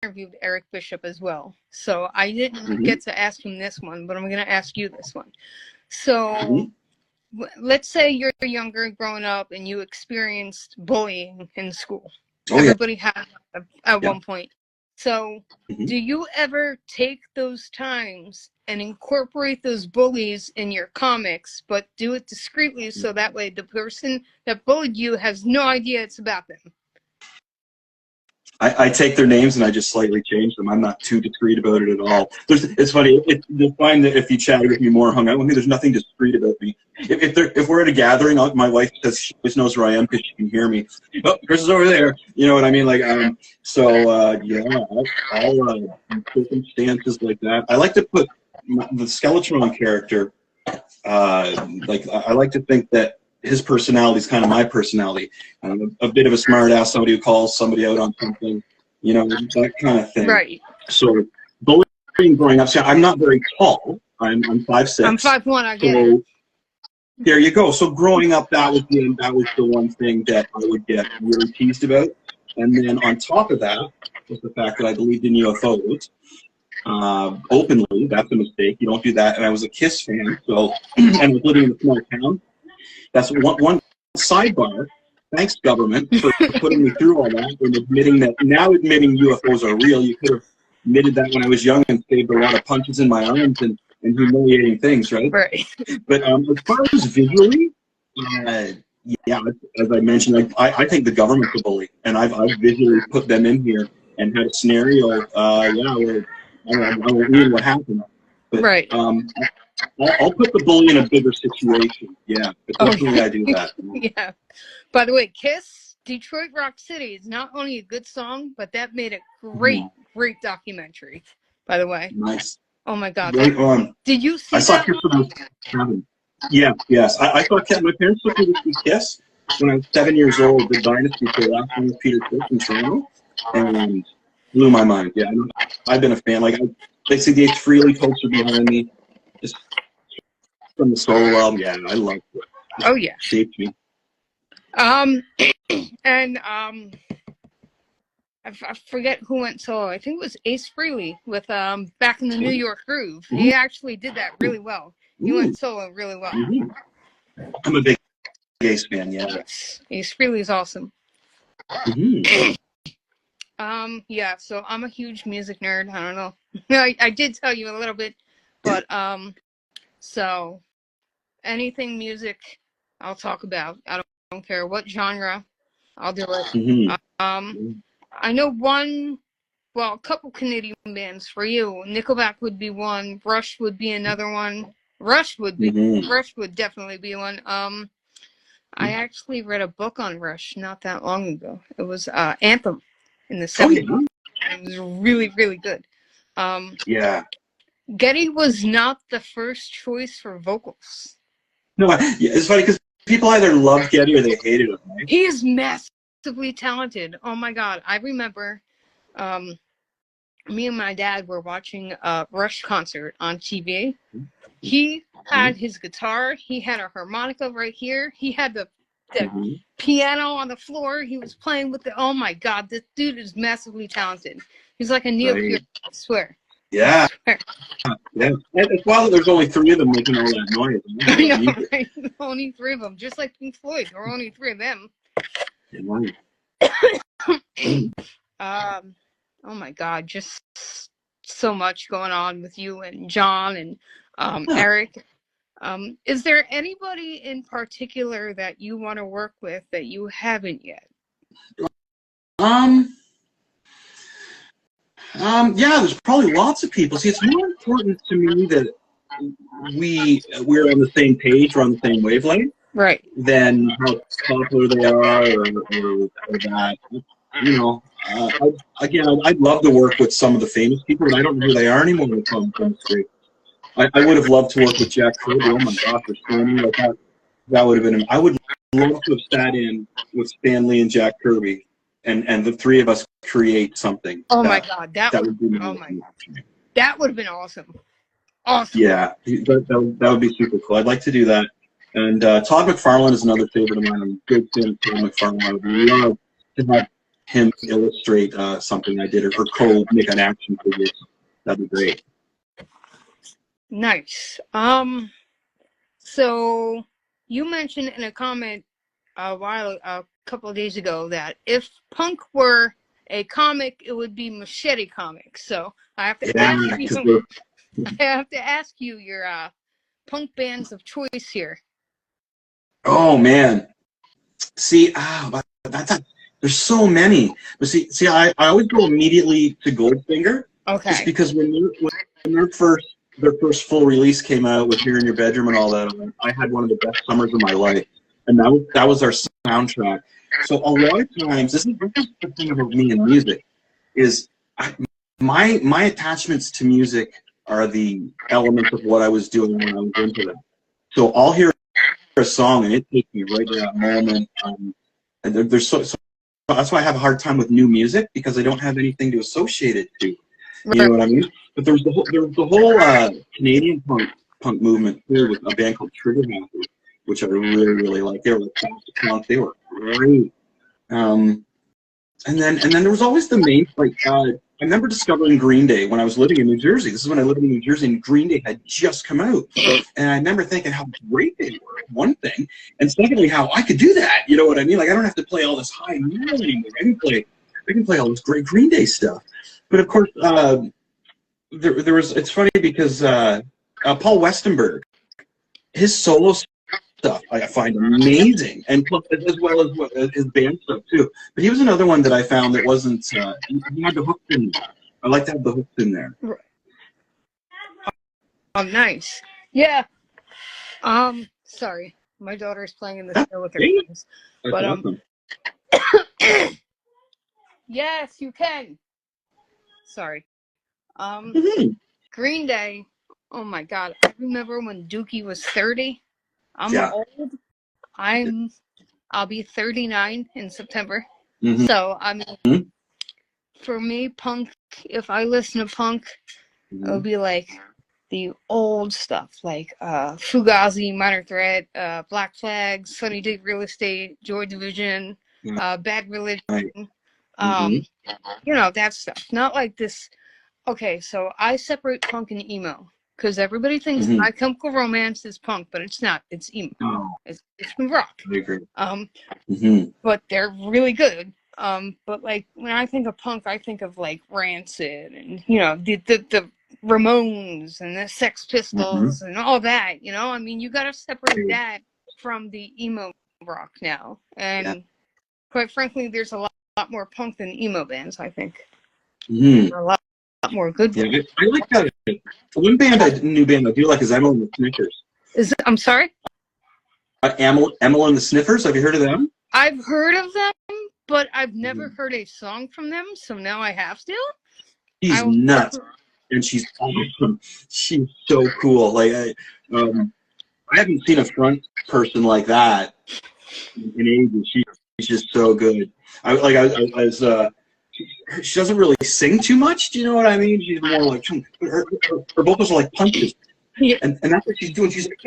interviewed Eric Bishop as well, so I didn't get to ask him this one, but I'm going to ask you this one. So let's say you're younger, growing up, and you experienced bullying in school. Everybody had at one point. So do you ever take those times and incorporate those bullies in your comics, but do it discreetly so that way the person that bullied you has no idea it's about them? I take their names and I just slightly change them. I'm not too discreet about it at all. It's funny. You'll find that if you chat with me more, hung out with me, there's nothing discreet about me. If we're at a gathering, my wife says she always knows where I am because she can hear me. Oh, Chris is over there. You know what I mean? Like, yeah, I'll circumstances like that. I like to put the Skeletron character. Like, I like to think that his personality is kind of my personality. A bit of a smart ass, somebody who calls somebody out on something, you know, that kind of thing. Right. So bullying growing up, see, I'm not very tall. I'm 5'6". I'm 5'1", I get it. There you go. So growing up, that was the one thing that I would get really teased about. And then on top of that was the fact that I believed in UFOs openly. That's a mistake. You don't do that. And I was a KISS fan, so and I was living in a small town. That's one sidebar. Thanks, government, for putting me through all that and admitting UFOs are real. You could have admitted that when I was young and saved a lot of punches in my arms and humiliating things, right? Right. But as far as visually, yeah, as I mentioned, I think the government's a bully, and I've visually put them in here and had a scenario. Where I won't read what happened, but right. I'll put the bully in a bigger situation. Yeah, but definitely I do that. Yeah. By the way, KISS, Detroit Rock City is not only a good song, but that made a great documentary, by the way. Nice. Oh my God. Right on. Did you see I saw that? KISS when I was 7. Yeah, yes. I saw KISS. My parents took me to see KISS when I was 7 years old. The Dynasty tour, last one with Peter Criss in Toronto, and blew my mind. Yeah, I've been a fan. Like, they see the H. Freely poster behind me. Just from the solo album, yeah, I loved it. Oh yeah, shaped me. And I forget who went solo. I think it was Ace Frehley with Back in the New York Groove. He actually did that really well. He went solo really well. I'm a big Ace fan. Yeah. Yes, Ace Frehley is awesome. Yeah. So I'm a huge music nerd. I don't know. I did tell you a little bit. But, so, anything music, I'll talk about. I don't care what genre, I'll do it. I know a couple Canadian bands for you. Nickelback would be one. Rush would be another one. Rush would definitely be one. I actually read a book on Rush not that long ago. It was Anthem in the 70s. It was really, really good. Yeah. Geddy was not the first choice for vocals. No, it's funny because people either loved Geddy or they hated him. Right? He is massively talented. Oh my God. I remember me and my dad were watching a Rush concert on TV. He had his guitar. He had a harmonica right here. He had the piano on the floor. He was playing with oh my God, this dude is massively talented. He's like a neo-puritan, I swear. Yeah. Yeah. It's wild that there's only 3 of them making all that noise. I know, right? Only 3 of them. Just like Pink Floyd. There were only 3 of them. Oh my God. Just so much going on with you and John and Eric. Is there anybody in particular that you want to work with that you haven't yet? Yeah, there's probably lots of people. See, it's more important to me that we're on the same page, we're on the same wavelength, right? Than how popular they are or that. You know, I'd love to work with some of the famous people, but I don't know who they are anymore in the comic industry. I would have loved to work with Jack Kirby. Oh my gosh, or Stan Lee, like that. That would have been. I would love to have sat in with Stan Lee and Jack Kirby, and the 3 of us create something. Oh my God, that would be. Oh my God, that would have been awesome. Awesome. Yeah, that would be super cool. I'd like to do that. And Todd McFarlane is another favorite of mine. I'm a big fan of Todd McFarlane. I would love to have him illustrate something I did, or make an action figure. That'd be great. Nice. So you mentioned in a comment a couple of days ago that if punk were a comic, it would be Machete Comics. So I have to ask you. I have to ask you your punk bands of choice here. Oh man, see, there's so many. But see, I always go immediately to Goldfinger. Okay. Just because when their first full release came out with Here in Your Bedroom and all that, I had one of the best summers of my life, and that was our soundtrack. So a lot of times, this is the thing about me and music, is my attachments to music are the elements of what I was doing when I was into them. So I'll hear a song and it takes me right to that moment. And there's so that's why I have a hard time with new music, because I don't have anything to associate it to. You know what I mean? But there was the whole Canadian punk movement too, with a band called Trigger Happy, which I really liked. They were like classic punk. They were great. And then there was always the main, like, I remember discovering Green Day when I was living in New Jersey. This is when I lived in New Jersey, and Green Day had just come out. And I remember thinking how great they were, one thing, and secondly, how I could do that. You know what I mean? Like, I don't have to play all this high metal anymore. I can play all this great Green Day stuff. But of course, there was. It's funny because Paul Westenberg, his solo stuff I find amazing, and as well as his band stuff too. But he was another one that I found that wasn't. He had the hooks in there. I like to have the hooks in there. Oh, nice. Yeah. Sorry, my daughter's playing in the snow with her friends. But awesome. Yes, you can. Sorry. Green Day. Oh my God! I remember when Dookie was 30. I'm old. I'll be 39 in September. So I mean, for me, punk. If I listen to punk, it'll be like the old stuff, like Fugazi, Minor Threat, Black Flag, Sunny Day Real Estate, Joy Division, Bad Religion. You know, that stuff. Not like this. Okay, so I separate punk and emo, because everybody thinks My Chemical Romance is punk, but it's not. It's emo. It's rock. I agree. But they're really good. But like when I think of punk, I think of like Rancid and, you know, the Ramones and the Sex Pistols and all that. You know, I mean, you got to separate that from the emo rock now. And quite frankly, there's a lot more punk than emo bands, I think. A lot more good ones. Yeah, I like that. One new band I do like is Emil and the Sniffers. I'm sorry? Emil and the Sniffers, have you heard of them? I've heard of them, but I've never heard a song from them, so now I have to. She's nuts, and she's awesome. She's so cool. Like, I haven't seen a front person like that in ages. She's just so good. She doesn't really sing too much. Do you know what I mean? She's more like her vocals are like punches, and that's what she's doing. She's like,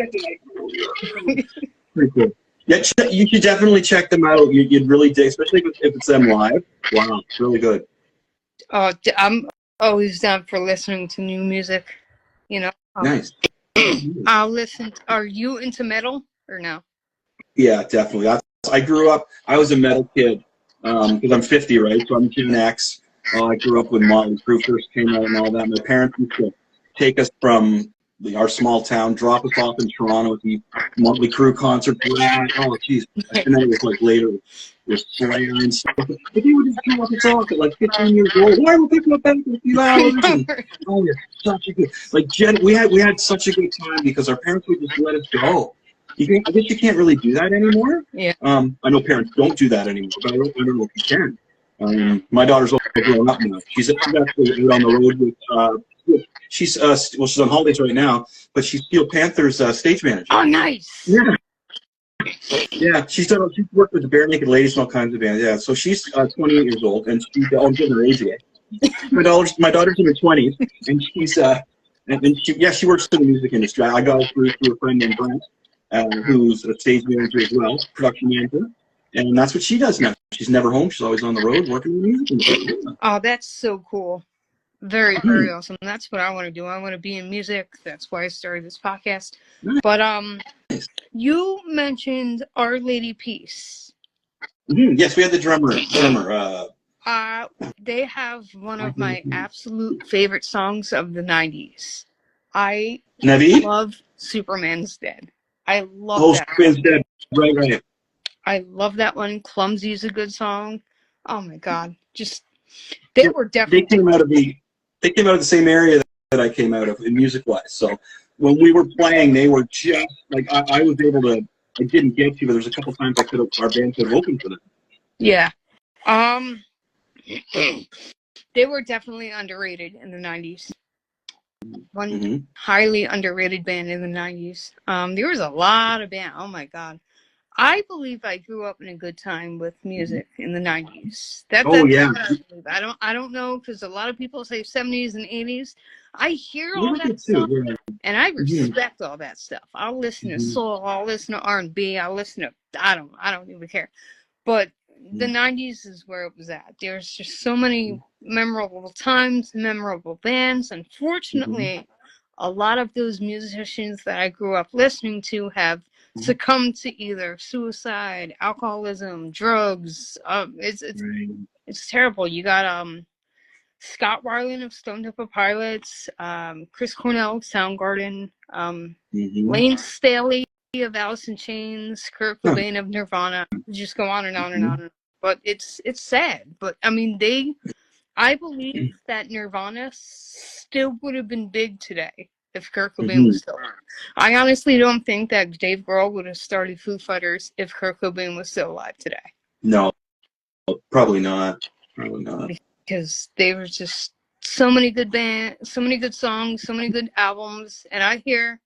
pretty cool. Yeah, you should definitely check them out. You'd really dig, especially if it's them live. Wow, it's really good. I'm always down for listening to new music. You know. Nice. I'll listen. Are you into metal or no? Yeah, definitely. I grew up. I was a metal kid. Because I'm 50, right? So I'm Gen X. I grew up when Motley Crue first came out and all that. My parents used to take us from our small town, drop us off in Toronto at the Motley Crue concert. Oh, jeez. And then it was like later with Slayer and stuff. But they would just come up and talk at like 15 years old. Why are we picking up that for a few hours? Oh, yeah, such a good. Like, we had such a good time because our parents would just let us go. I guess you can't really do that anymore. Yeah. I know parents don't do that anymore, but I don't know if you can. My daughter's all grown up now. She's actually on the road with. She's on holidays right now, but she's Steel Panther's stage manager. Oh, nice. Yeah. Yeah, she's worked with the Bare Naked Ladies and all kinds of bands. Yeah, so she's 28 years old, and I'm getting her age yet. My daughter's in her 20s, and she works in the music industry. I got her through a friend named Brent. Who's a stage manager as well, production manager. And that's what she does now. She's never home. She's always on the road working in the music industry. Oh, that's so cool. Very, very awesome. That's what I want to do. I want to be in music. That's why I started this podcast. Nice. But you mentioned Our Lady Peace. Yes, we had the drummer. They have one of my absolute favorite songs of the 90s. I love Superman's Dead. I love that. Superman's Dead. Right. I love that one. Clumsy's a good song. Oh my God. They were definitely... They came out of the same area that I came out of in music-wise. So when we were playing, they were just like I was able to. I didn't get to, but there's a couple times our band could have opened for them. Yeah. They were definitely underrated in the 90s. One highly underrated band in the 90s. There was a lot of bands. Oh my God. I believe I grew up in a good time with music in the 90s. I don't know, because a lot of people say 70s and 80s. I hear all that stuff, and I respect all that stuff. I'll listen to soul, I'll listen to R&B, I'll listen to, I don't even care. But the 90s is where it was at. There's just so many memorable times, memorable bands. Unfortunately, a lot of those musicians that I grew up listening to have succumbed to either suicide, alcoholism, drugs. It's terrible. You got Scott Weiland of Stone Temple Pilots, Chris Cornell of Soundgarden, Lane Staley of Alice in Chains, Kurt Cobain of Nirvana. Just go on and on and on. But it's sad. But I mean, I believe that Nirvana still would have been big today if Kurt Cobain was still alive. I honestly don't think that Dave Grohl would have started Foo Fighters if Kurt Cobain was still alive today. No, probably not. Probably not. Because they were just so many good bands, so many good songs, so many good albums. And I hear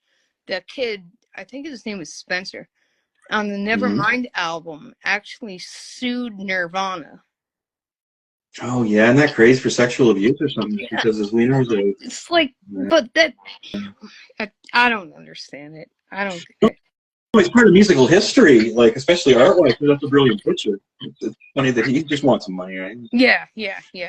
that kid, I think his name is Spencer, on the Nevermind album actually sued Nirvana. Oh yeah, isn't that crazy, for sexual abuse or something? Yeah. Because his wiener was a... It's like, but that, I don't understand it. I don't get it. It's part of musical history, like especially art-wise. That's a brilliant picture. It's funny that he just wants some money, right? Yeah,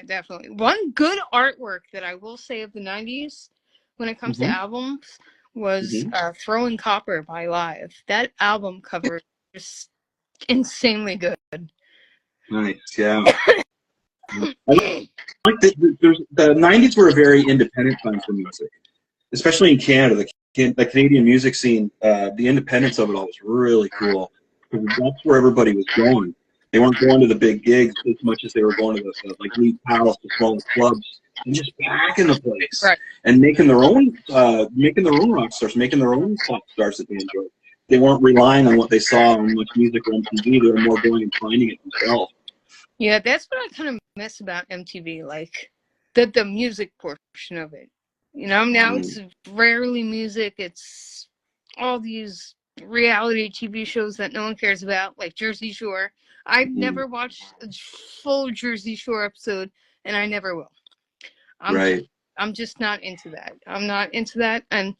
definitely. One good artwork that I will say of the 90s when it comes to albums was Throwing Copper by Live. That album cover is insanely good. Nice, yeah. I like the 90s were a very independent time for music, especially in Canada. The Canadian music scene, the independence of it all was really cool. That's where everybody was going. They weren't going to the big gigs as much as they were going to the like Leeds Palace, the smaller clubs, and just packing the place and making their own rock stars, making their own pop stars that they enjoyed. They weren't relying on what they saw on much music or MTV. They were more going and finding it themselves. Yeah, that's what I kind of miss about MTV, like the music portion of it. You know, now it's rarely music. It's all these reality TV shows that no one cares about, like Jersey Shore. I've never watched a full Jersey Shore episode, and I never will. I'm just not into that. I'm not into that. And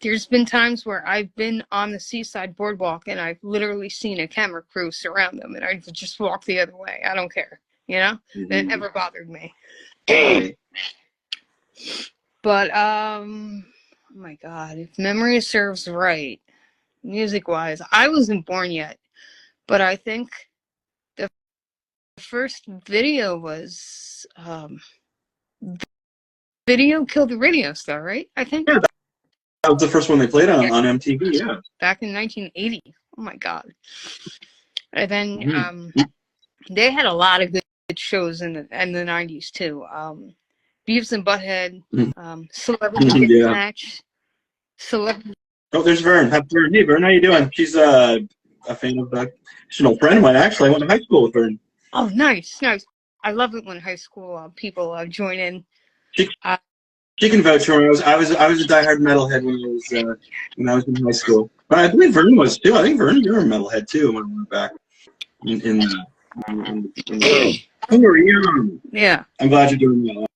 there's been times where I've been on the Seaside Boardwalk, and I've literally seen a camera crew surround them, and I just walk the other way. I don't care. You know? It never bothered me. But, oh my God, if memory serves right, music-wise, I wasn't born yet, but I think the first video was, Video Killed the Radio Star, right? I think. Yeah, that was the first one they played on MTV, yeah. Back in 1980. Oh my God. And then, they had a lot of good shows in the 90s, too. Beavis and Butthead, Celebrity Match, Celebrity. Oh, there's Vern. Hey, Vern, how you doing? She's a fan of she's an old friend of mine, actually. I went to high school with Vern. Oh, nice. I love it when high school people join in. She can vouch for me. I was a diehard metalhead when I was in high school. But I believe Vern was too. I think Vern, you're a metalhead too when we went back Yeah. I'm glad you're doing that.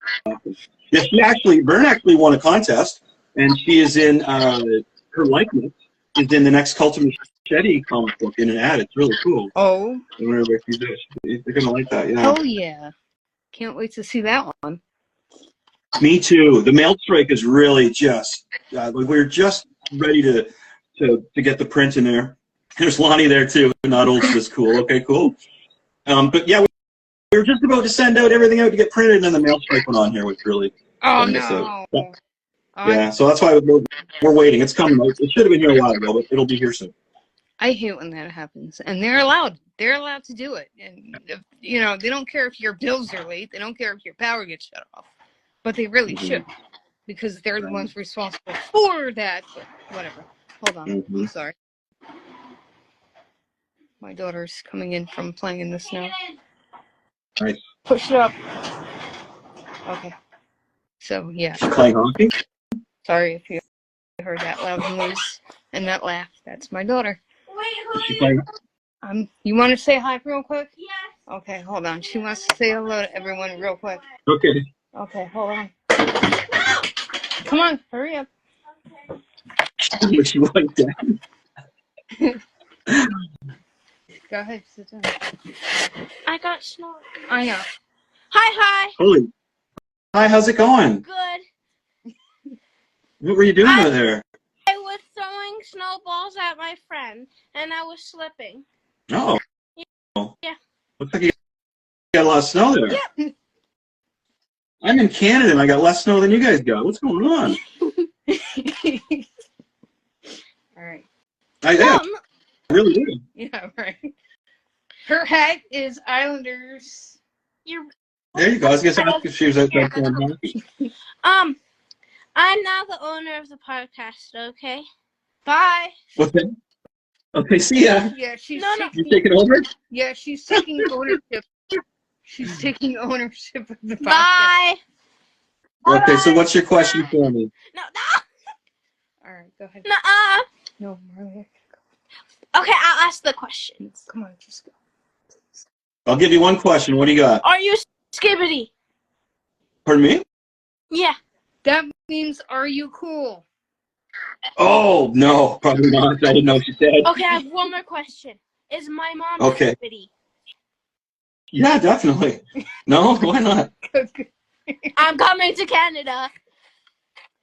Yeah, Vern actually won a contest, and she is in her likeness is in the next Cult of Machete comic book in an ad. It's really cool. Oh. I wonder if they're gonna like that. Yeah. Oh yeah. Can't wait to see that one. Me too. The mail strike is really just. We're just ready to get the print in there. There's Lonnie there too. Not old, just cool. Okay, cool. But yeah, we were just about to send everything out to get printed, and then the mail strike went on here, which really. Oh no. Yeah, so that's why we're waiting. It's coming. It should have been here a while ago, but it'll be here soon. I hate when that happens, and they're allowed. They're allowed to do it, and you know they don't care if your bills are late. They don't care if your power gets shut off, but they really should, because they're the ones responsible for that. But whatever. Hold on. I'm sorry. My daughter's coming in from playing in the snow. Nice. Push it up. Okay. So yeah. She's playing hockey. Sorry if you heard that loud noise and that laugh. That's my daughter. Is she playing? You want to say hi real quick? Yes. Okay, hold on. She wants to say hello to everyone real quick. Okay. Okay, hold on. No! Come on, hurry up. Okay. She went down. Go ahead, sit down. I got snow. I know. Hi. Holy. Hi, how's it going? Good. What were you doing over there? I was throwing snowballs at my friend, and I was slipping. Oh. Yeah. Looks like you got a lot of snow there. Yep. I'm in Canada, and I got less snow than you guys got. What's going on? All right. I really do. Yeah, right. Her hat is Islanders. There you go. I was going to ask if she was outside playing hockey. I'm now the owner of the podcast, okay? Bye. What's that? Okay, see ya. Yeah, she's You taking over? Yeah, she's taking ownership. She's taking ownership of the podcast. Bye. Okay, so what's your question for me? No. All right, go ahead. Nuh-uh. No, Marley. Okay, I'll ask the questions. Come on, just go. I'll give you one question. What do you got? Are you skibbity? Pardon me? Yeah. That means, are you cool? Oh, no, probably not. I didn't know what you said. Okay, I have one more question. Is my mom skibbity? Yeah, definitely. No, why not? I'm coming to Canada.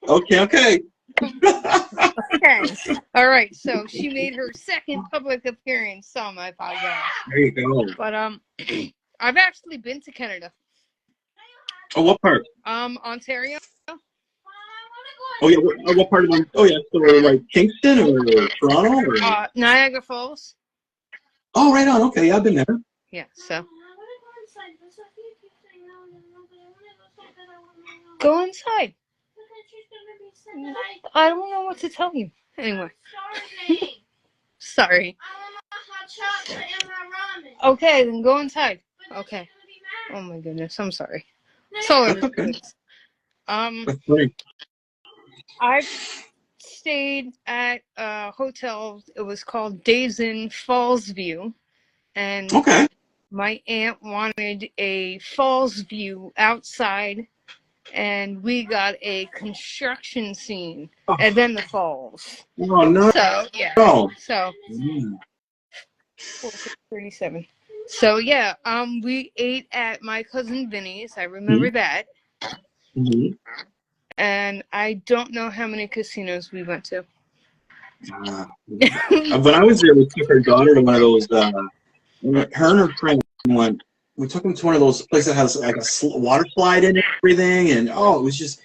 Okay. Okay. All right. So she made her second public appearance on my podcast. There you go. But I've actually been to Canada. Oh, what part? Ontario. Oh yeah, what part of them? Oh yeah, so like Kingston or Toronto or? Niagara Falls. Oh, right on. Okay, yeah, I've been there. Yeah. So. Go inside. I don't know what to tell you. Anyway. Sorry. I want my hot chocolate and my ramen. Okay, then go inside. Okay. Oh my goodness, I'm sorry. So That's great. I've stayed at a hotel. It was called Days in Falls View, and my aunt wanted a Falls view outside, and we got a construction scene, and then the falls. Oh no! So yeah. No. So 37. So yeah, we ate at my cousin Vinny's. I remember that. Mm-hmm. And I don't know how many casinos we went to. When I was there, we took our daughter to one of those. Her and her friend went. We took them to one of those places that has like a water slide in it and everything, and it was just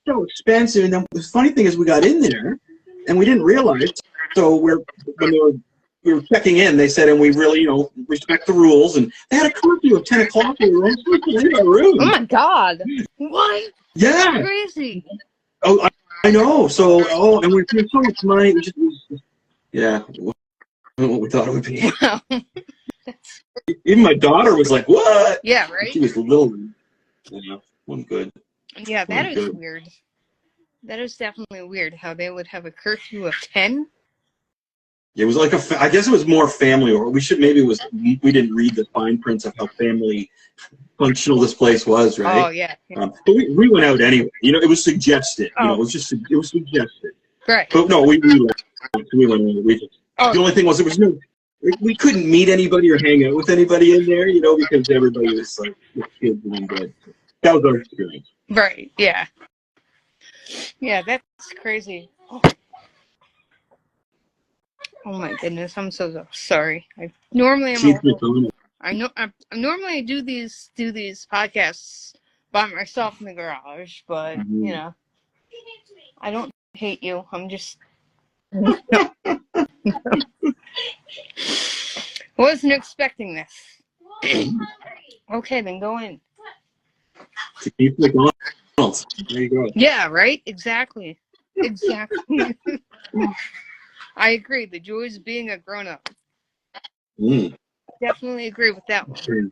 so expensive. And then the funny thing is, we got in there, and we didn't realize. So when we were checking in, they said, and we really, respect the rules, and they had a curfew of 10 o'clock. We were supposed to leave our room. Oh my God! What? Yeah. That's crazy. Oh, I know. So, and we paid so much money. It was what we thought it would be. Wow. Even my daughter was like, "What?" Yeah, right. She was little. Yeah, wasn't good. Yeah, that is weird. That is definitely weird. How they would have a curfew of 10. It was like I guess it was more family, or we didn't read the fine prints of how family functional this place was, right? Oh yeah. But we went out anyway. It was suggested. It was suggested. Right. But no, we went. We Oh, The only thing was there was no, we couldn't meet anybody or hang out with anybody in there, you know, because everybody was like kids and dead. That was our experience. right. Yeah. Yeah, that's crazy. Oh my goodness, I'm so sorry. Normally I'm Chief a little, McDonald. I know I normally I do these podcasts by myself in the garage, but you know, I don't hate you. I'm just wasn't expecting this. Okay, then go in. Chief McDonald. There you go. Yeah, right? Exactly. Exactly. I agree. The joys of being a grown up. Definitely agree with that one.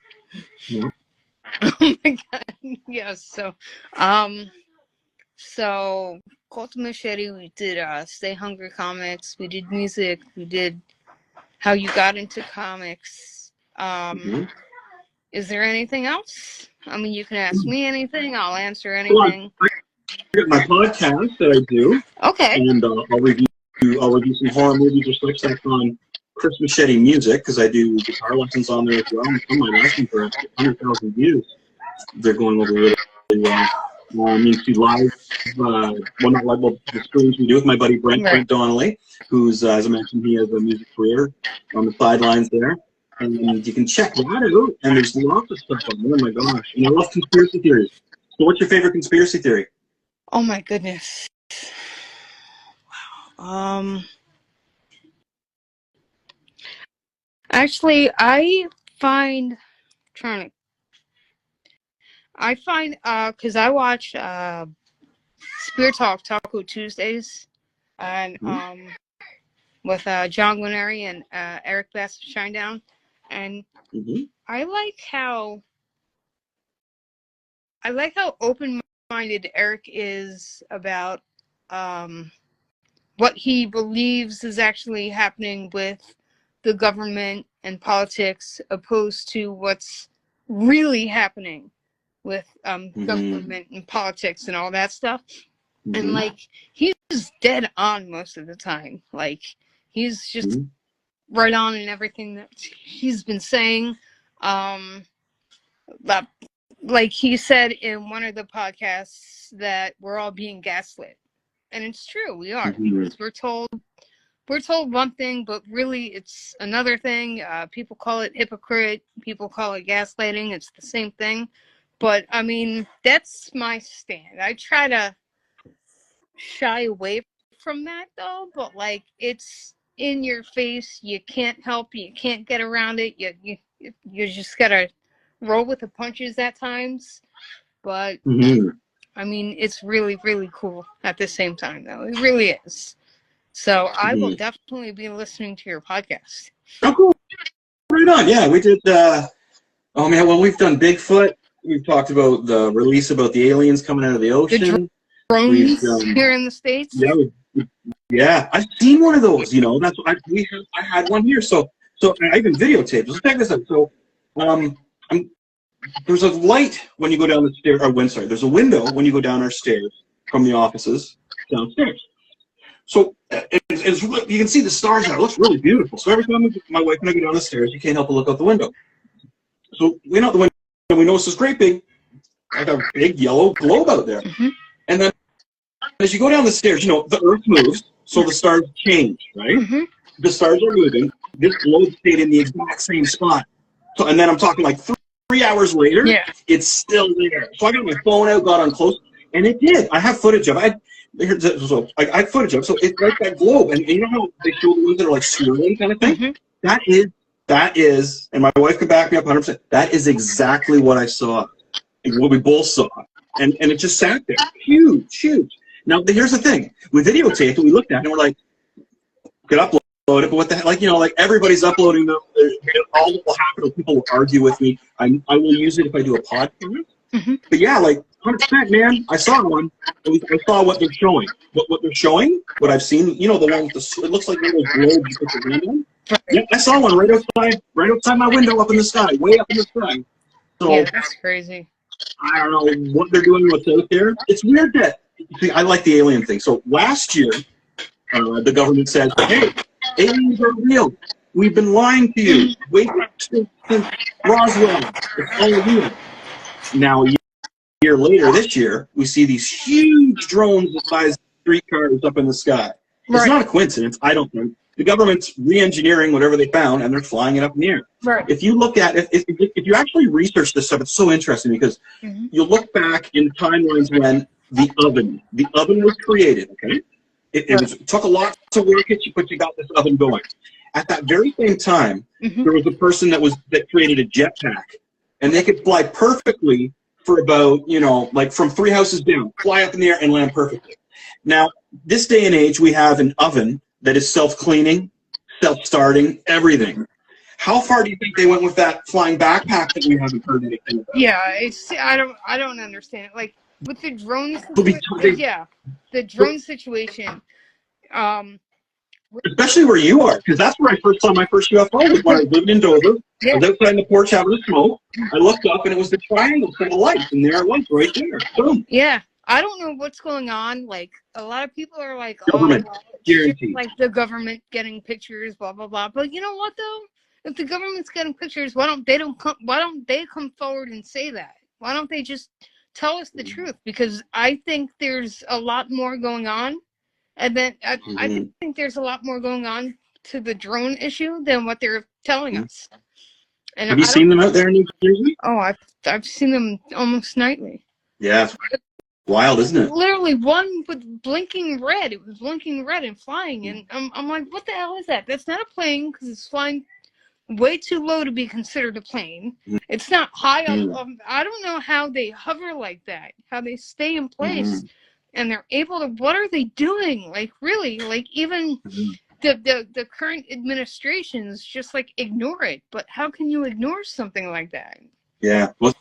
Yeah. Oh my god. Yes. So Cult of Machete, we did Stay Hungry comics, we did music, we did how you got into comics. Is there anything else? I mean, you can ask me anything, I'll answer anything. Well, I got my podcast that I do. Okay. And I'll review some horror movies or such. That's on Chris Machete Music, because I do guitar lessons on there as well. And some of my lessons are 100,000 views. They're going over really well. You see live, well, not live, well, the streams we do with my buddy Brent Donnelly, who's, as I mentioned, he has a music career on the sidelines there. And you can check that out, and there's lots of stuff on there. Oh my gosh. And I love conspiracy theories. So what's your favorite conspiracy theory? Oh my goodness. Wow. Actually, I find because I watch Spear Talk Taco Tuesdays and with John Guarnieri and Eric Bass of Shinedown, and I like how open-minded Eric is about what he believes is actually happening with the government and politics, opposed to what's really happening with government and politics and all that stuff. And like, he's dead on most of the time. Like, he's just right on in everything that he's been saying. Like he said in one of the podcasts that we're all being gaslit. And it's true, we are, because we're told one thing, but really it's another thing. People call it hypocrite. People call it gaslighting. It's the same thing. But, I mean, that's my stand. I try to shy away from that, though. But, like, it's in your face. You can't help it. You can't get around it. You just got to roll with the punches at times. But, I mean, it's really, really cool at the same time, though. It really is. So I will definitely be listening to your podcast. Oh, cool. Right on. Yeah, we did. Oh, man, well, we've done Bigfoot. We've talked about the release about the aliens coming out of the ocean. The drones here in the States? Yeah, I've seen one of those, you know. That's what I had one here. So I even videotaped. Let's check this out. So there's a light when you go down the stairs, there's a window when you go down our stairs from the offices downstairs. So you can see the stars there. It looks really beautiful. So every time my wife and I go down the stairs, you can't help but look out the window. So we know the window, and we notice this great big, like a big yellow globe out there. And then as you go down the stairs, you know, the Earth moves, so the stars change, right? The stars are moving. This globe stayed in the exact same spot. So, and then I'm talking like 3 hours later, it's still there. So I got my phone out, got on close, and it did. I have footage of it. I have footage of it. So it's like that globe, and you know how they show the ones that are like swirling kind of thing? That is, and my wife can back me up 100%, that is exactly what I saw, and what we both saw. And it just sat there. Huge, huge. Now, here's the thing. We videotaped it, we looked at it, and we're like, could upload it, but what the heck? Like, you know, like everybody's uploading them. All that will happen is people will argue with me. I will use it if I do a podcast. But yeah, like 100%, man. I saw one. I saw what they're showing. What they're showing, what I've seen, you know, the one with the, it looks like one of those globes you put your hand in. Yeah, I saw one right outside my window up in the sky, way up in the sky. So, yeah, that's crazy. I don't know what they're doing, what's out there. It's weird that, see, I like the alien thing. So last year, the government said, hey, Aliens are real. We've been lying to you. Wait since Roswell. It's all real. Now, a year later, this year, we see these huge drones the size of streetcars up in the sky. It's Right. not a coincidence, I don't think. The government's re-engineering whatever they found, and they're flying it up in the air. Right. If you look at if you actually research this stuff, it's so interesting because you look back in timelines when the oven was created. Okay, it took a lot to work it, but you got this oven going. At that very same time, there was a person that created a jetpack, and they could fly perfectly for about, like from 3 houses down, fly up in the air and land perfectly. Now, this day and age, we have an oven that is self-cleaning, self-starting, everything. How far do you think they went with that flying backpack that we haven't heard anything about? Yeah, I don't understand it. Like with the drones, the drone situation. Especially where you are, because that's where I first saw my first UFO was when I was living in Dover. I was outside on the porch having a smoke. I looked up and it was the triangle set of lights, and there it was, right there. Boom. Yeah, I don't know what's going on. Like a lot of people are like, Government, guaranteed. Like the government getting pictures, blah blah blah. But you know what though? If the government's getting pictures, why don't they come forward and say that? Why don't they just tell us the truth? Because I think there's a lot more going on. And then I think there's a lot more going on to the drone issue than what they're telling us. And have you seen them out there in New Jersey? Oh, I've seen them almost nightly. Yeah, it's wild, isn't it? Literally, one with blinking red. It was blinking red and flying, and I'm like, what the hell is that? That's not a plane because it's flying way too low to be considered a plane. It's not high up. I don't know how they hover like that. How they stay in place. And they're able to, what are they doing? Like, really, like, even the current administrations just, like, ignore it. But how can you ignore something like that? Yeah. Well,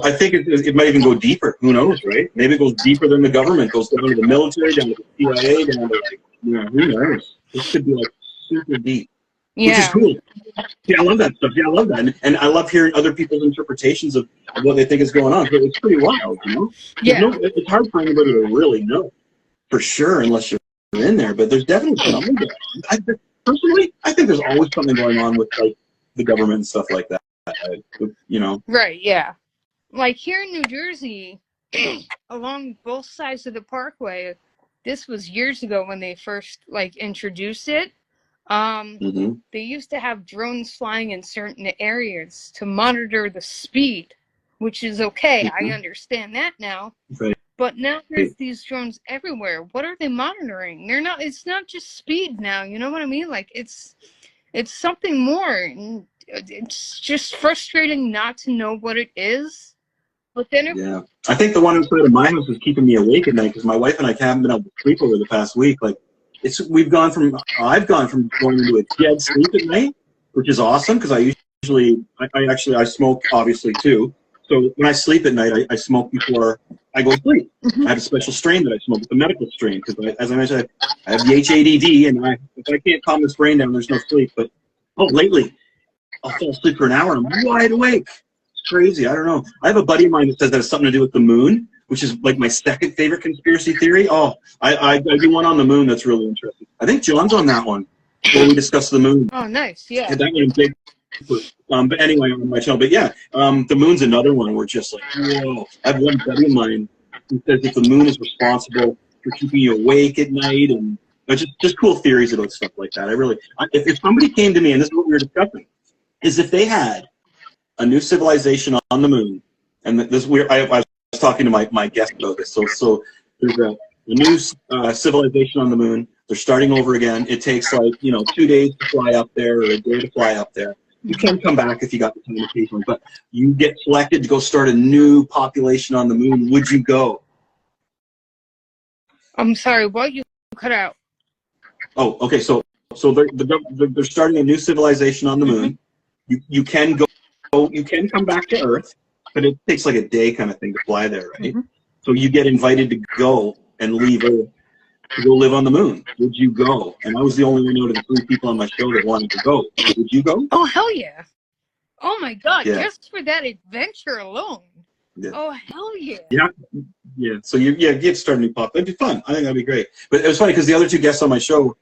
I think it might even go deeper. Who knows, right? Maybe it goes deeper than the government. It goes down to the military, down to the CIA, down to, like, who knows? This could be, like, super deep. Yeah. Which is cool. Yeah, I love that stuff. Yeah, I love that. And I love hearing other people's interpretations of what they think is going on. It's pretty wild, Yeah. It's hard for anybody to really know for sure unless you're in there, but there's definitely something there. Personally, I think there's always something going on with, like, the government and stuff like that, Right, yeah. Like here in New Jersey, along both sides of the parkway, this was years ago when they first, like, introduced it. They used to have drones flying in certain areas to monitor the speed, which is okay. I understand that now. Right. But now there's these drones everywhere. What are they monitoring? It's not just speed now, you know what I mean? Like it's something more, and it's just frustrating not to know what it is. But then I think the one outside of my house is keeping me awake at night because my wife and I haven't been able to sleep over the past week. Like, I've gone from going into a dead sleep at night, which is awesome because I smoke obviously too. So when I sleep at night, I smoke before I go to sleep. I have a special strain that I smoke. It's a medical strain because, as I mentioned, I have the HADD, and if I can't calm this brain down, there's no sleep. But lately, I'll fall asleep for an hour and I'm wide awake. It's crazy. I don't know. I have a buddy of mine that says that has something to do with the moon, which is like my second favorite conspiracy theory. Oh, I do one on the moon that's really interesting. I think John's on that one where we discuss the moon. Oh, nice. Yeah. That one big. But anyway, on my channel. But yeah, the moon's another one. We're just like, whoa. I have one buddy of mine who says that the moon is responsible for keeping you awake at night, and just cool theories about stuff like that. If somebody came to me, and this is what we were discussing, is if they had a new civilization on the moon, and I was talking to my guest about this. So there's a new civilization on the moon. They're starting over again. It takes 2 days to fly up there or a day to fly up there. You can come back if you got the time occasionally, but you get selected to go start a new population on the moon. Would you go? I'm sorry, what? You cut out. Oh, okay. So they're starting a new civilization on the moon. You can go. You can come back to Earth, but it takes like a day kind of thing to fly there, right? So you get invited to go and leave Earth to go live on the moon. Would you go? And I was the only one out of the 3 people on my show that wanted to go. Would you go? Oh, hell yeah. Oh, my God. Yeah. Just for that adventure alone. Yeah. Oh, hell yeah. Yeah. So you get to start a new pop. That'd be fun. I think that'd be great. But it was funny because the other 2 guests on my show,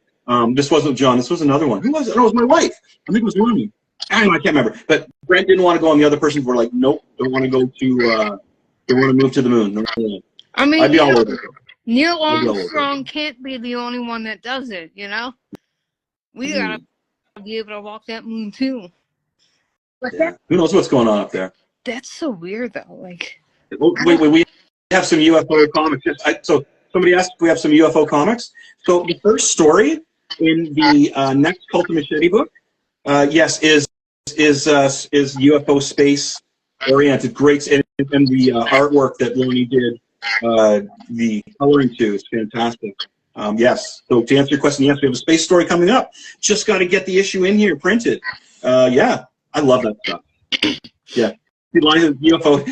This wasn't John. This was another one. Who was it? No, it was my wife. I think it was Ronnie. I can't remember. But Brent didn't want to go, and the other person were like, nope, don't want to go to, don't want to move to the moon. No, no, no. I mean, I'd be all over it. Neil I'd be all over Armstrong can't be the only one that does it, you know? We gotta be able to walk that moon too. But Yeah. Who knows what's going on up there? that's so weird, though. Like, wait, we have some UFO comics. So somebody asked if we have some UFO comics. So the first story in the next Cult of Machete book, yes, is UFO space oriented. Great, and the artwork that Lonnie did, the coloring to is fantastic. Yes. So to answer your question, yes, we have a space story coming up. Just got to get the issue in here printed. Yeah, I love that stuff. Yeah, the line of UFO.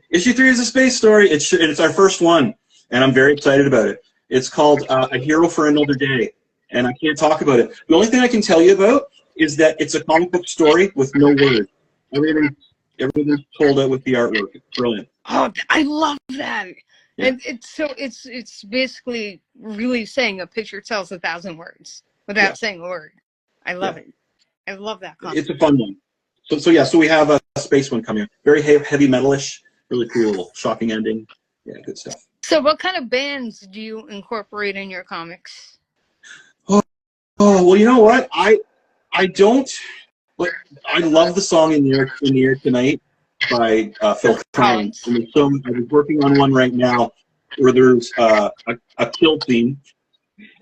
Issue 3 is a space story. It's our first one, and I'm very excited about it. It's called A Hero for Another Day, and I can't talk about it. The only thing I can tell you about is that it's a comic book story with no words. Everything's told out with the artwork. It's brilliant. oh, I love that. Yeah. And it's basically really saying a picture tells 1,000 words without saying a word. I love it. I love that comic. It's a fun one. So we have a space one coming up. Very heavy metalish, really cool, shocking ending. Yeah, good stuff. So what kind of bands do you incorporate in your comics? Oh well, you know what? I don't. But I love the song "In the Air Tonight" by Phil Collins. And so I was working on one right now where there's a kill theme,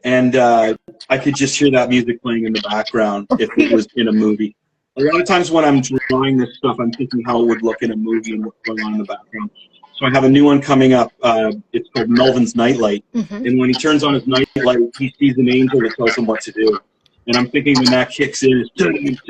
and I could just hear that music playing in the background if it was in a movie. A lot of times when I'm drawing this stuff, I'm thinking how it would look in a movie and what's going on in the background. So I have a new one coming up. It's called Melvin's Nightlight. And when he turns on his nightlight, he sees an angel that tells him what to do. And I'm thinking when that kicks in, it's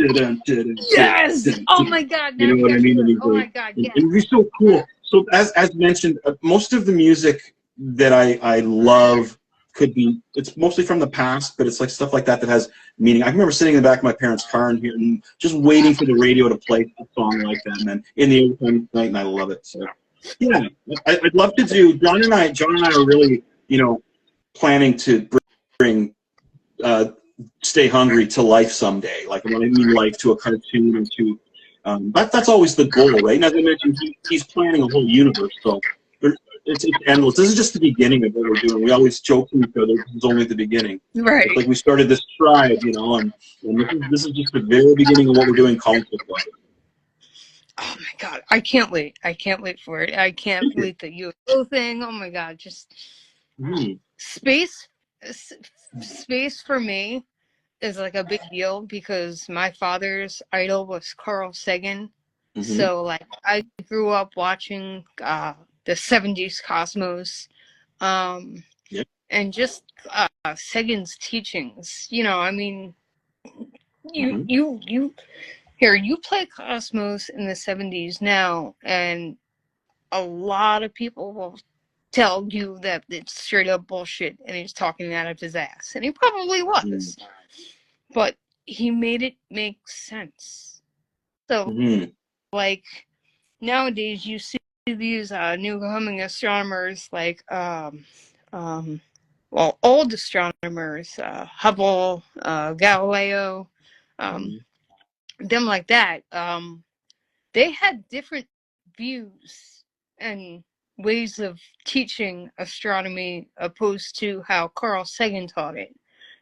yes! Oh my God! You know what I mean? Oh my God! Yes. And it's so cool. So as mentioned, most of the music that I love it's mostly from the past, but it's like stuff like that has meaning. I remember sitting in the back of my parents' car and just waiting for the radio to play a song like that, and then in the open night, and I love it. So yeah, I'd love to do. John and I are really, planning to bring Stay Hungry to life someday. Like when I mean life, to a cartoon or to that's always the goal, right? And as I mentioned, he's planning a whole universe, so it's endless. This is just the beginning of what we're doing. We always joke to each other, this is only the beginning. Right. It's like we started this tribe, and this is just the very beginning of what we're doing comic book-wise. Oh my God, I can't wait. I can't wait for it. I can't wait the UFO thing. Oh my God, just space for me is like a big deal because my father's idol was Carl Sagan. So like I grew up watching the 70s Cosmos and just Sagan's teachings. I mean, you play Cosmos in the 70s now, and a lot of people will tell you that it's straight up bullshit and he's talking out of his ass. And he probably was. But he made it make sense. So, like, nowadays you see these new coming astronomers, like, old astronomers, Hubble, Galileo, them like that. They had different views and ways of teaching astronomy opposed to how Carl Sagan taught it.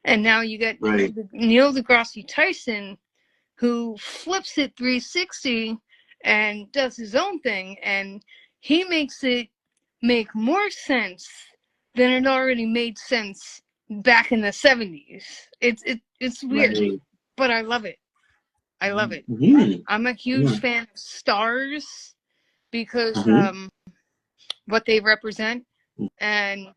And now you get Neil deGrasse Tyson, who flips it 360 and does his own thing, and he makes it make more sense than it already made sense back in the 70s. It's weird, but I love it. I love it. I'm a huge fan of stars because what they represent, and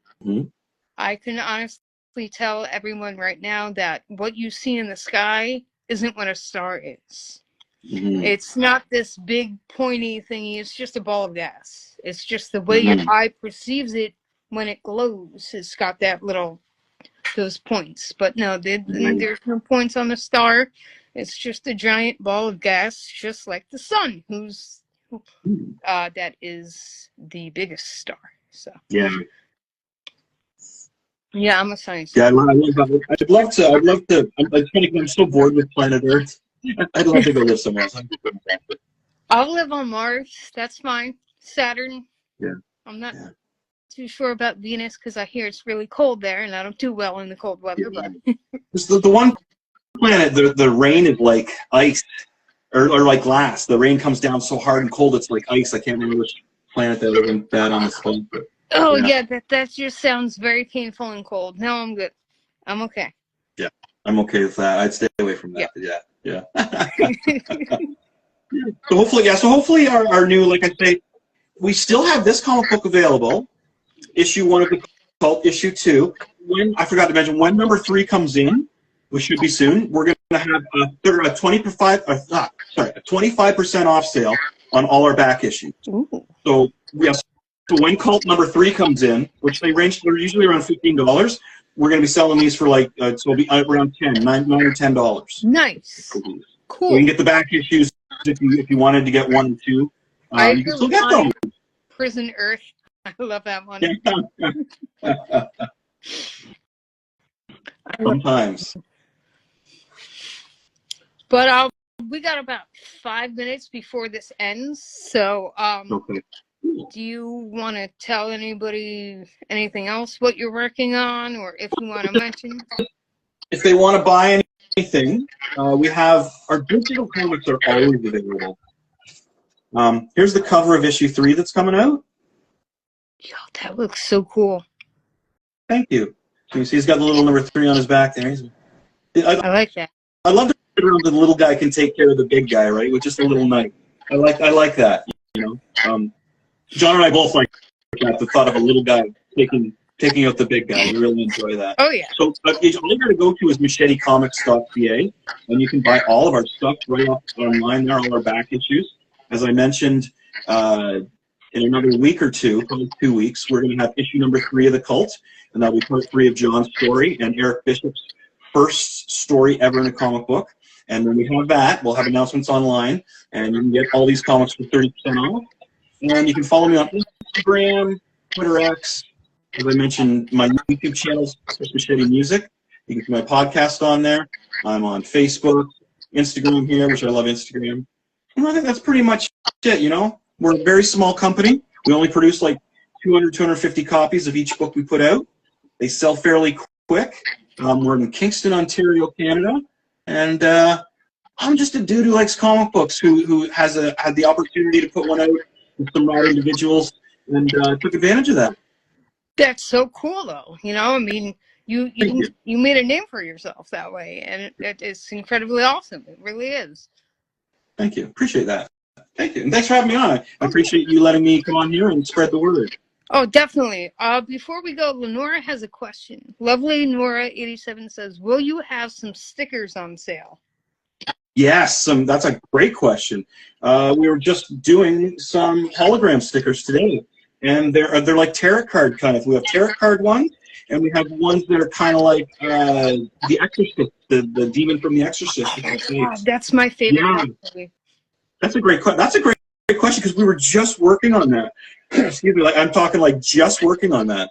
I can honestly tell everyone right now that what you see in the sky isn't what a star is. It's not this big pointy thingy. It's just a ball of gas. It's just the way your eye perceives it when it glows. It's got those points. But no, there's no points on the star. It's just a giant ball of gas, just like the sun, that is the biggest star. So yeah. Yeah, I'm a science. Yeah, I love that. I'd love to. It's funny 'cause I'm so bored with planet Earth. I'd love to go live somewhere else. I'll live on Mars. That's fine. Saturn. Yeah. I'm not Yeah. too sure about Venus because I hear it's really cold there, and I don't do well in the cold weather. Yeah. But It's the one planet, the rain is like ice or like glass. The rain comes down so hard and cold, it's like ice. I can't remember which planet that was in bad on this phone. But, oh yeah. yeah, that just sounds very painful and cold. No, I'm good. I'm okay. Yeah, I'm okay with that. I'd stay away from that. Yeah. So hopefully our new, like I say, we still have this comic book available. Issue 1 of the cult, issue 2. I forgot to mention, when number 3 comes in, which should be soon, we're going to have a 25% off sale on all our back issues. Ooh. So yes, so when cult number 3 comes in, which they're usually around $15, we're going to be selling these for like so it'll be around $9 or $10. Nice. Cool. So you can get the back issues if you wanted to get 1 and 2. You can still get them. Prison Earth. I love that one. Sometimes. But we got about 5 minutes before this ends. So Okay. do you want to tell anybody anything else what you're working on, or if you want to mention? If they want to buy anything, we have our digital comics are always available. Here's the cover of issue 3 that's coming out. Yo, that looks so cool. Thank you. So you see he's got the little number 3 on his back there. I like that. I love the the little guy can take care of the big guy, right? With just a little knife. I like that. You know, John and I both like that. The thought of a little guy taking out the big guy. We really enjoy that. Oh yeah. So all you got to go to is machetecomics.ca, and you can buy all of our stuff right off online there, all our back issues. As I mentioned, in another week or two, probably 2 weeks, we're going to have issue number 3 of The Cult, and that'll be part 3 of John's story and Eric Bishop's first story ever in a comic book. And when we have that, we'll have announcements online, and you can get all these comics for 30% off. And you can follow me on Instagram, Twitter X. As I mentioned, my YouTube channel is Chris Machete Music. You can see my podcast on there. I'm on Facebook, Instagram here, which I love Instagram. And I think that's pretty much it, you know. We're a very small company. We only produce like 200, 250 copies of each book we put out. They sell fairly quick. We're in Kingston, Ontario, Canada. And I'm just a dude who likes comic books, who had the opportunity to put one out with some rad individuals, and took advantage of that. That's so cool, though. You know, I mean, you made a name for yourself that way, and it's incredibly awesome. It really is. Thank you. Appreciate that. Thank you. And thanks for having me on. I appreciate you letting me come on here and spread the word. Oh, definitely. Before we go, Lenora has a question. Lovely Nora87 says, will you have some stickers on sale? Yes, that's a great question. We were just doing some hologram stickers today, and they're like tarot card kind of. We have tarot card ones, and we have ones that are kind of like The Exorcist, the demon from The Exorcist. Oh, that's my favorite. Yeah. That's a great question because we were just working on that. Excuse me, like I'm talking like just working on that.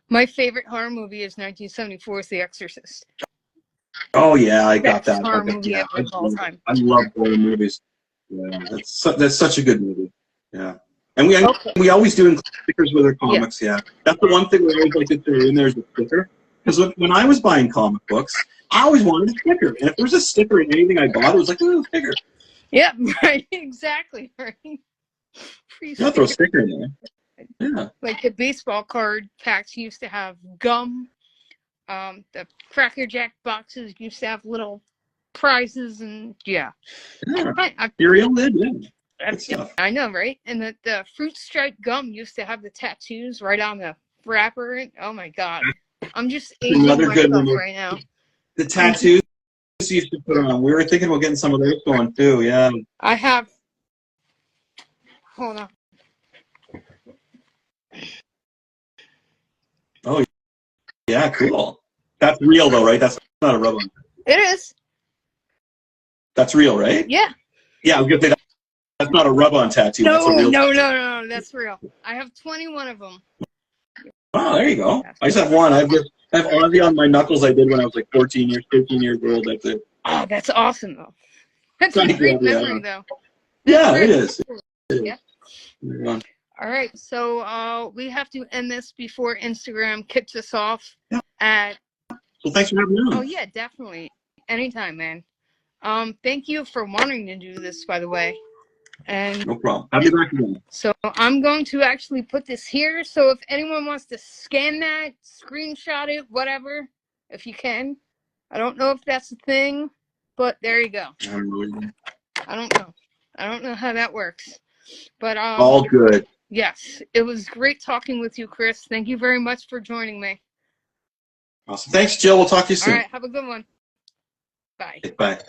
My favorite horror movie is 1974's The Exorcist. Oh yeah, I got that. Horror movie of all time. I love horror movies. Yeah, that's such a good movie. Yeah, and we always do include stickers with our comics. Yeah, that's the one thing we always like to throw in there is a sticker. Because when I was buying comic books, I always wanted a sticker, and if there was a sticker in anything I bought, it was like, ooh, sticker. Yeah, right. Exactly. Right. I'll throw a sticker in there. Yeah. Like the baseball card packs used to have gum. The Cracker Jack boxes used to have little prizes, and yeah. Cereal did, yeah. I know, right? And the fruit stripe gum used to have the tattoos right on the wrapper. Oh my God, I'm just aging myself right now. The tattoos you used to put on. We were thinking about getting some of those going too. Yeah. I have. Hold on. Oh, yeah, cool. That's real though, right? That's not a rub-on. It is. That's real, right? Yeah. Yeah, I was gonna say that's not a rub-on tattoo. No, that's real. That's real. I have 21 of them. Oh, there you go. Yes. I just have one. I have Ozzy on my knuckles. I did when I was like 13 years old. That's it. Oh, that's awesome though. That's a Thank you. great memory though. That's Yeah, it great. is. It Yeah. is. All right. So we have to end this before Instagram kicks us off Yeah. at. Well, thanks for having me on. Oh yeah, definitely. Anytime, man. Thank you for wanting to do this, by the way. And No problem. Have you back again. so I'm going to actually put this here. So if anyone wants to scan that, screenshot it, whatever, if you can. I don't know if that's a thing, but there you go. I don't know. I don't know how that works. But all good. Yes, it was great talking with you, Chris. Thank you very much for joining me. Awesome. Thanks, Jill. We'll talk to you soon. All right, have a good one. Bye. Bye.